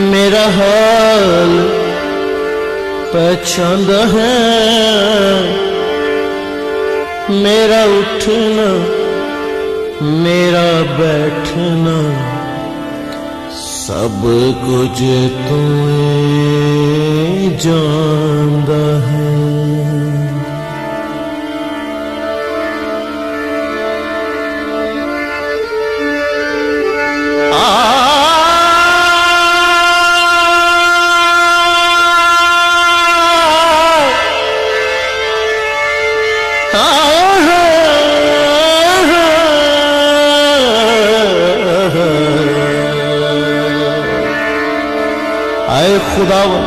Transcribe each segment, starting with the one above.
मेरा हाल पहचानदा है, मेरा उठना मेरा बैठना सब कुछ तू जानदा है। आए खुदावन,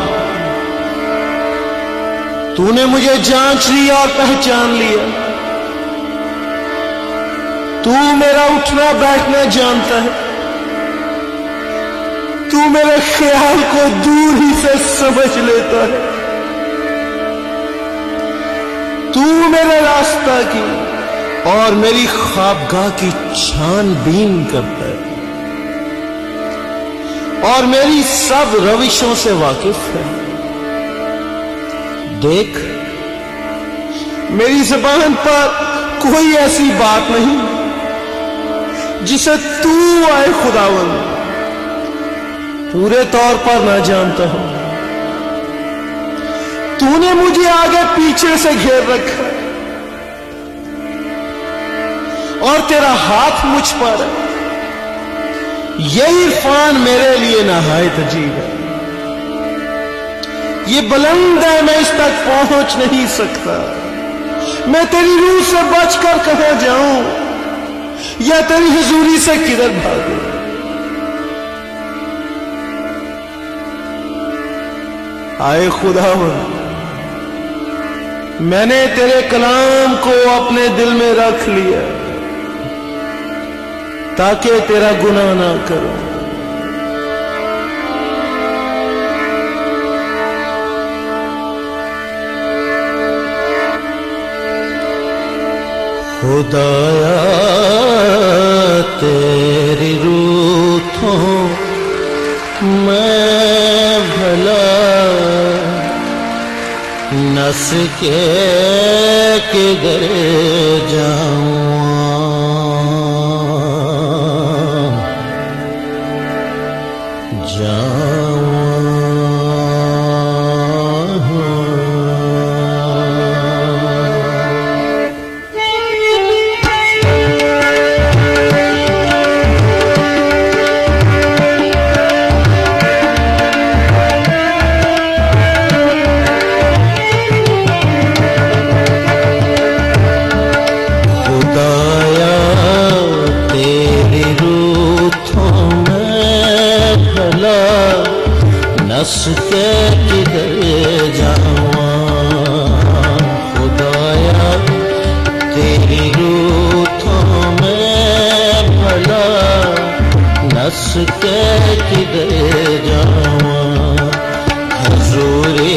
तूने मुझे जांच लिया और पहचान लिया। तू मेरा उठना बैठना जानता है। तू मेरे ख्याल को दूर ही से समझ लेता है। तू मेरे रास्ता की और मेरी ख्वाबगाह की छानबीन करता है और मेरी सब रविशों से वाकिफ है। देख, मेरी जुबान पर कोई ऐसी बात नहीं जिसे तू आए खुदावन पूरे तौर पर ना जानता हो। तूने मुझे आगे पीछे से घेर रखा और तेरा हाथ मुझ पर है। ये इरफान मेरे लिए नहायत अजीब है। ये बुलंद है, मैं इस तक पहुंच नहीं सकता। मैं तेरी रूह से बचकर कहां जाऊं या तेरी हुजूरी से किधर भागूं। आए खुदावन, मैंने तेरे कलाम को अपने दिल में रख लिया ताकि तेरा गुनाह ना करूं। खुदाया तेरी रूठों मैं भला नस के किधर जाऊं। खुदाया तेरी रूठों में भला नस के किधर जावां खुदाया तेरी रूठों में भला नस के किधर जावां हजूरी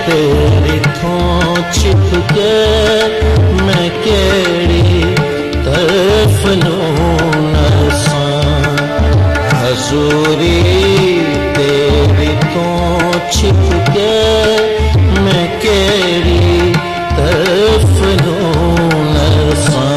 तेरी थों छिप के मैं केड़ी तरफ नूं नसां हजूरी तेरी थों छिप के मैं केड़ी तरफ नूं नसां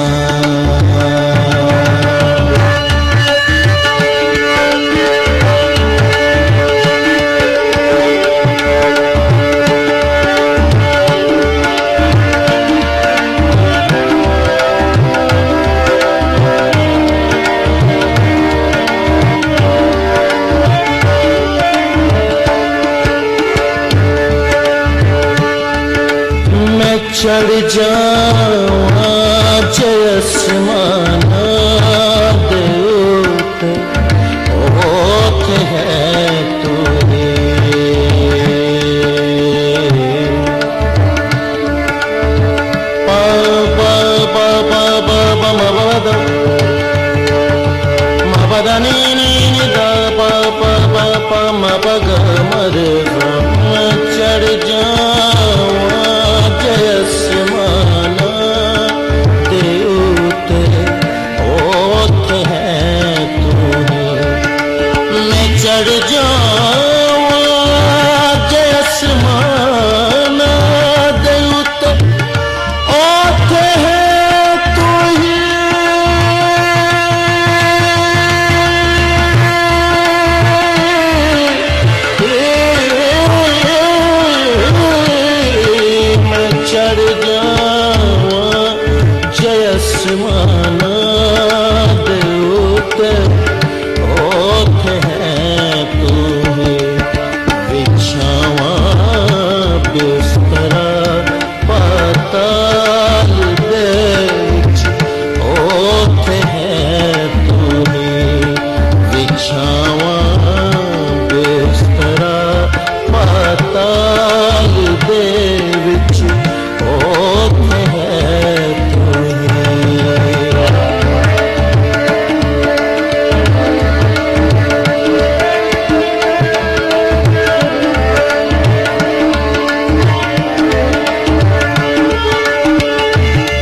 चढ़ जावां जसमाना दे उते ओठ है तुरे पा पा पा पा पा पा मा पा दा नी नी नी दा पा पा पा पा मा पा गा मा रे गा चढ़ जावां जसमाना दे उते ओठ है तूने मैं चढ़ जावां जसमाना दे उते ओठ है तू ही चढ़ जावां जसमाना दे उते ओठ है तूने बिछावां बिस्तरा पाताल दे विच ओठ है तूने बिछावां बिस्तरा पाताल दे विच ओठ है तूने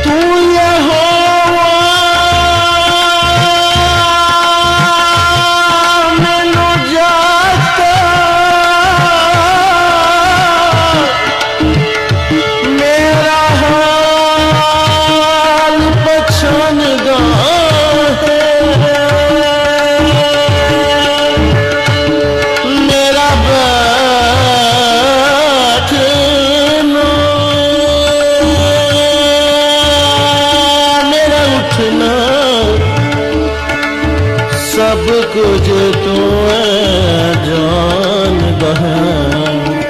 तू यहोवा मैनू जाता मेरा हाल पछानदा है मेरा बैठना मेरा उठना सब कुछ तू जानदा है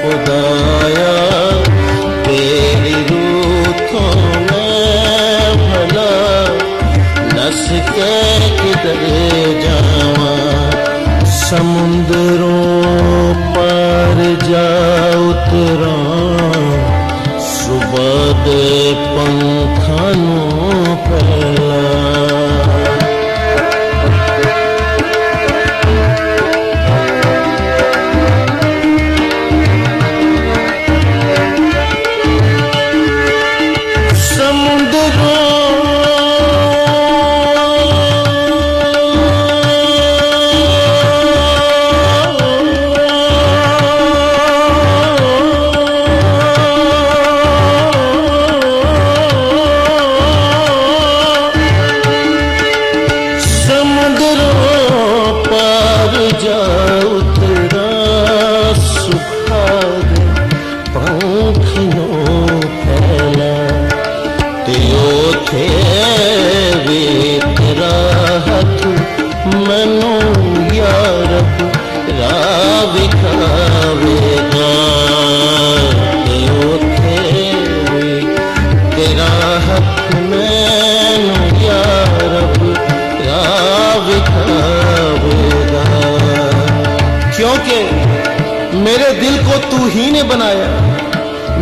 खुदाया तेरी रूठों में भला नस के किधर जावां समुंदरों पर जा उतरां सुबह दे पंखां नूं फैला क्योंकि मेरे दिल को तू ही ने बनाया,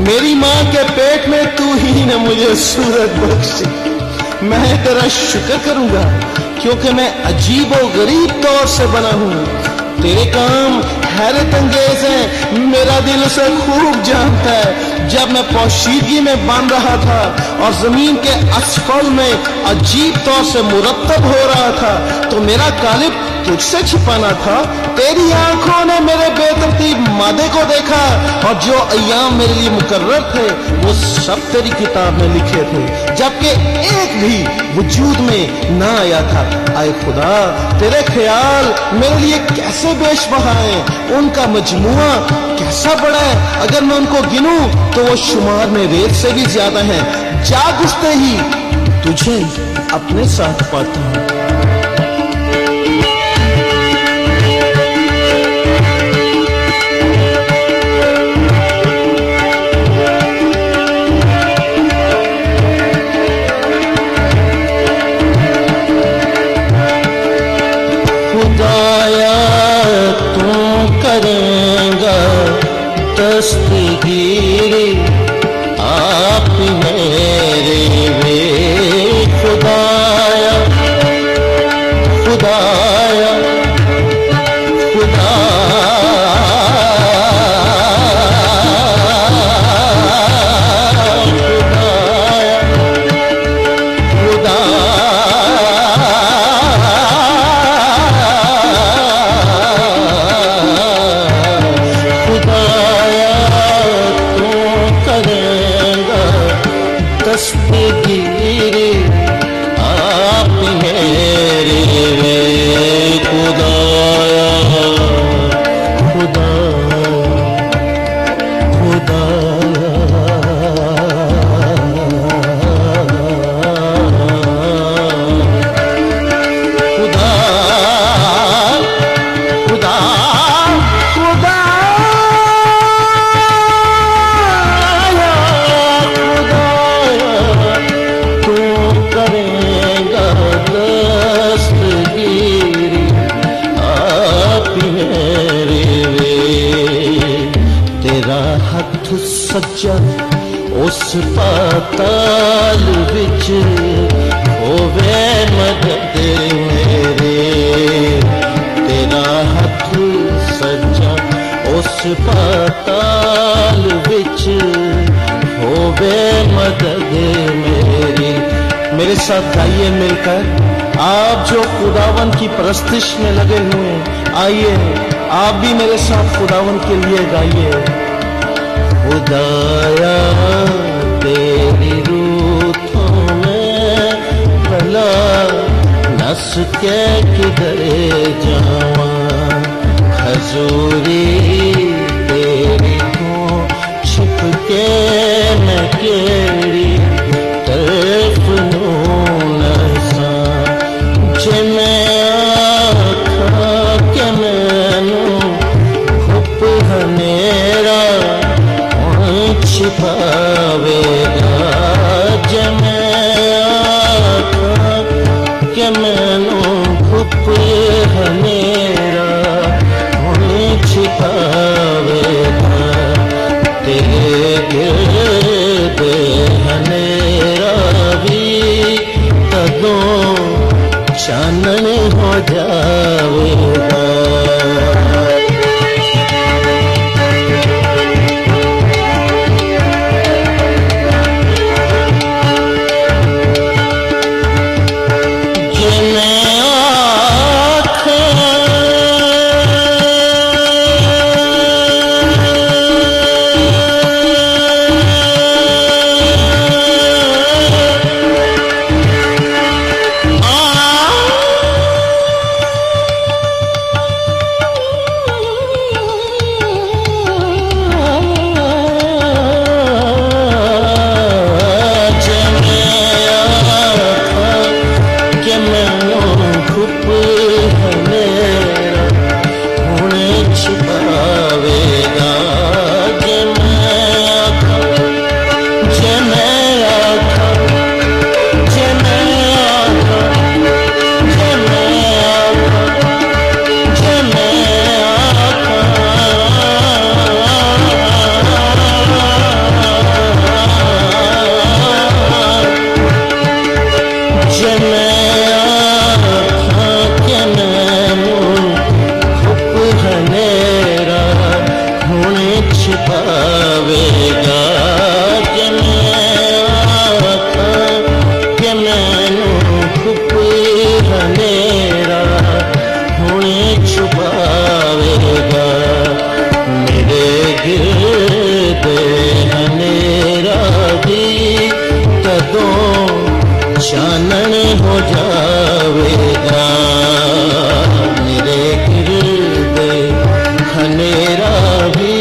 मेरी माँ के पेट में तू ही ने मुझे सूरत बख्शी। मैं तेरा शुक्र करूंगा क्योंकि मैं अजीब और गरीब तौर से बना हूं। तेरे काम हैरत अंगेज है, मेरा दिल उसे खूब जानता है। जब मैं पोशीदगी में बन रहा था और जमीन के असफल में अजीब तौर से मुरतब हो रहा था, तो मेरा कालिब तुझसे छिपाना था। तेरी आंखों ने मेरे बेतरतीब मादे को देखा और जो अय्याम मेरे लिए मुकर्रर थे वो सब तेरी किताब में लिखे थे, जबकि एक भी वजूद में ना आया था। आए खुदा, तेरे ख्याल मेरे लिए कैसे बेशबहा हैं, उनका मजमुआ कैसा बड़ा है। अगर मैं उनको गिनूं तो वो शुमार में रेत से भी ज्यादा हैं। जाग उठते ही तुझे अपने साथ पाता हूं। दस्तगीरी आप मेरे वे खुदाया खुदाया खुदाया दस्तगीरी आप मेरे वे खुदाया सच्चा उस पाताल विच होवे मदद मेरे। तेरा हथ सच्चा उस पाताल विच होवे मदद मेरी। मेरे साथ गाइए मिलकर, आप जो खुदावन की परस्तिश में लगे हुए हैं, आइए आप भी मेरे साथ खुदावन के लिए गाइए। खुदाया तेरी रूठों में भला नस के किधर जावा। हजूरी तेरी को छिप के मैं केड़ी तरफ नून सा। जे मैं आखा के मैनू घुप हनेरा छिपावेगा। जब मैं आखा के मैनू घुप हनेरा छिपावेगा। तेरे गिर्द हनेरा भी तदों चानन हो जावेगा। में छुपावेगा, मेरे गिर्द हनेरा भी कदों चानन हो जावेगा, मेरे गिर्द हनेरा भी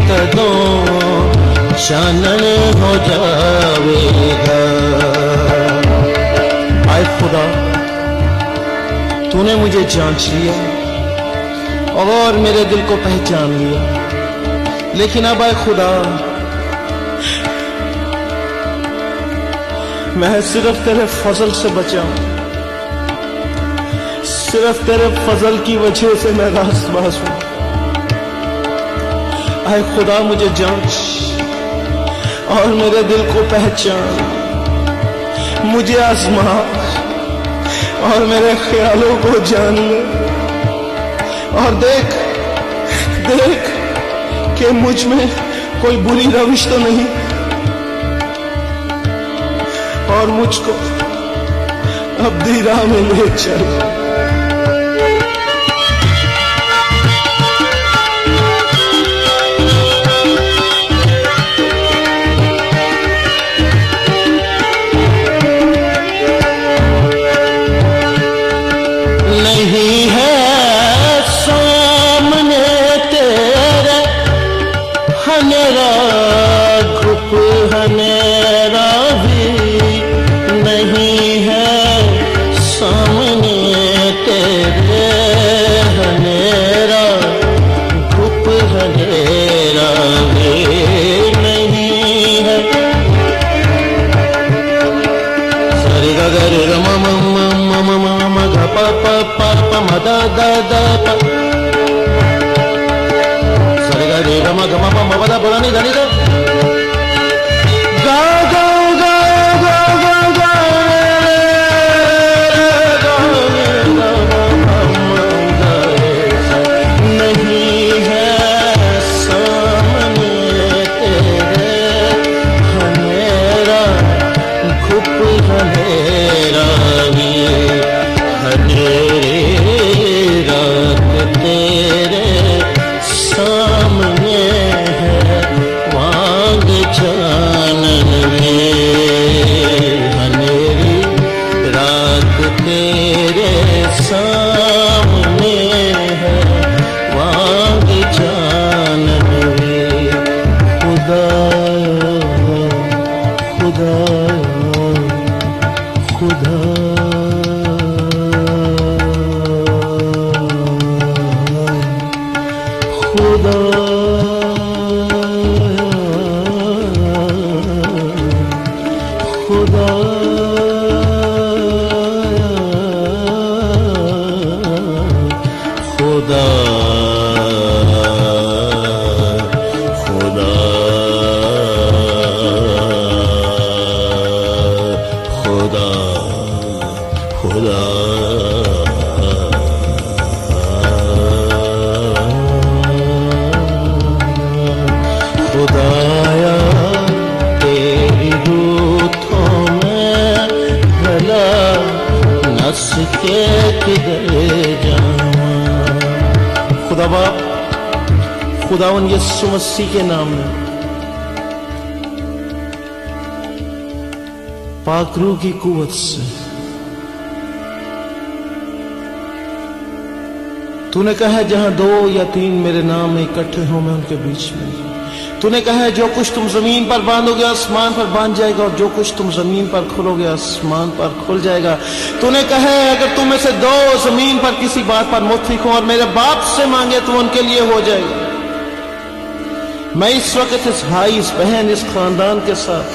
कदों चानन हो जावेगा। आए खुदा, तूने मुझे जांच लिया और मेरे दिल को पहचान लिया, लेकिन अब आए खुदा, मैं सिर्फ तेरे फजल से बचा हूं, सिर्फ तेरे फजल की वजह से मैं रास्तबाज हूं। आए खुदा, मुझे जांच और मेरे दिल को पहचान, मुझे आजमा और मेरे ख्यालों को जान ले, और देख देख कि मुझ में कोई बुरी रविश तो नहीं, और मुझको अब दी राह में ले चल। नहीं है सामने तेरे हनेरा घुप हनेरा भी, नहीं है सामने तेरे हनेरा घुप हनेरा भी, नहीं है। सारे गा गा रे Rama pa pa pa pa ma da da da pa, sa re ga re ga ma pa ma pa da pa ni da ni da, ga ga ga ga ga ga नहीं है सामने तेरे हनेरा घुप हनेरा भी, हनेरे रात तेरे सामने है वांग चानन में, हनेरी रात तेरे सामने है वांग चानन में। खुदा खुदा खुदा खुदा खुदा खुदा खुदा खुदा खुदाया तेरी रूठों में भला नस के किधर जाऊं। खुदा बाप, खुदावन यीशु मसीह के नाम में पाक रूह की कुव्वत से तूने कहा है जहां 2 या 3 मेरे नाम में इकट्ठे हो मैं उनके बीच में। तूने कहा है जो कुछ तुम जमीन पर बांधोगे आसमान पर बांध जाएगा, और जो कुछ तुम जमीन पर खोलोगे आसमान पर खुल जाएगा। तूने कहा है अगर तुम में से 2 जमीन पर किसी बात पर मुत्तफिक हो और मेरे बाप से मांगे तो उनके लिए हो जाएगा। मैं इस वक्त इस भाई, इस बहन, इस खानदान के साथ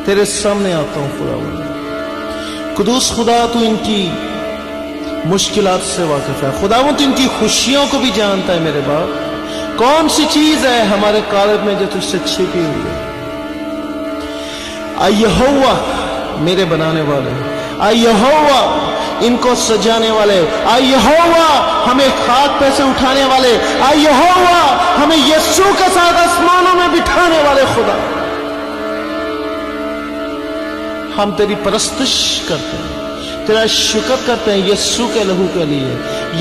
तेरे सामने आता हूं। खुदावंद कुदूस खुदा, तू इनकी मुश्किलात से वाकिफ है। खुदावंद तू इनकी खुशियों को भी जानता है। मेरे बाप, कौन सी चीज है हमारे कालब में जो तुझसे छिपी हुई है? आई यहोवा मेरे बनाने वाले, आई यहोवा इनको सजाने वाले, आई यहोवा हमें खाक पे से उठाने वाले, आई यहोवा हमें यीशु के साथ आसमानों में बिठाने वाले। खुदा, हम तेरी परस्तिश करते हैं, तेरा शुक्र करते हैं यस्सु के लहू के लिए,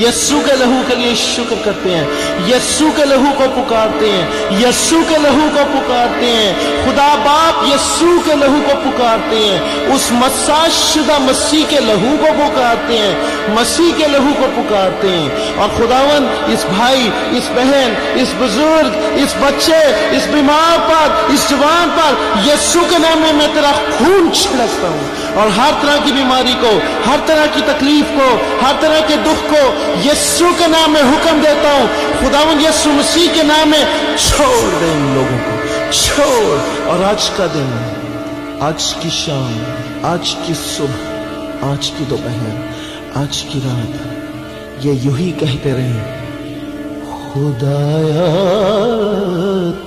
यस्सु के लहू के लिए शुक्र करते हैं, यस्सु के लहू को पुकारते हैं, यस्सु के लहू को पुकारते हैं। खुदा बाप यस्सु के लहू को पुकारते हैं, उस मस्साशुदा मसीह के लहू को पुकारते हैं, मसीह के लहू को पुकारते हैं। और खुदावन इस भाई, इस बहन, इस बुजुर्ग, इस बच्चे, इस बीमार पर, इस जवान पर यस्सु के नाम में मैं तेरा खून छिड़कता हूं और हर तरह की बीमारी को, हर तरह की तकलीफ को, हर तरह के दुख को यस्सु के नाम में हुक्म देता हूं। खुदावंद यस्सु मसीह के नाम में छोड़ दे इन लोगों को, छोड़। और आज का दिन, आज की शाम, आज की सुबह, आज की दोपहर, आज की रात ये यूं ही कहते रहे, खुदाया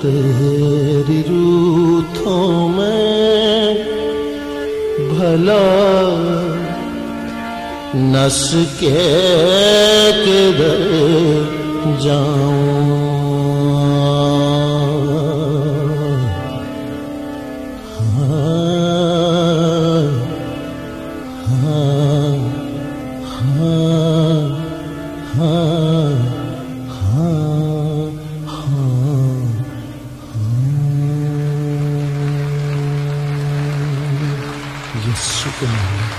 तेरी रूथों में भला नस के किधर जाऊं। यस्सु के नाम में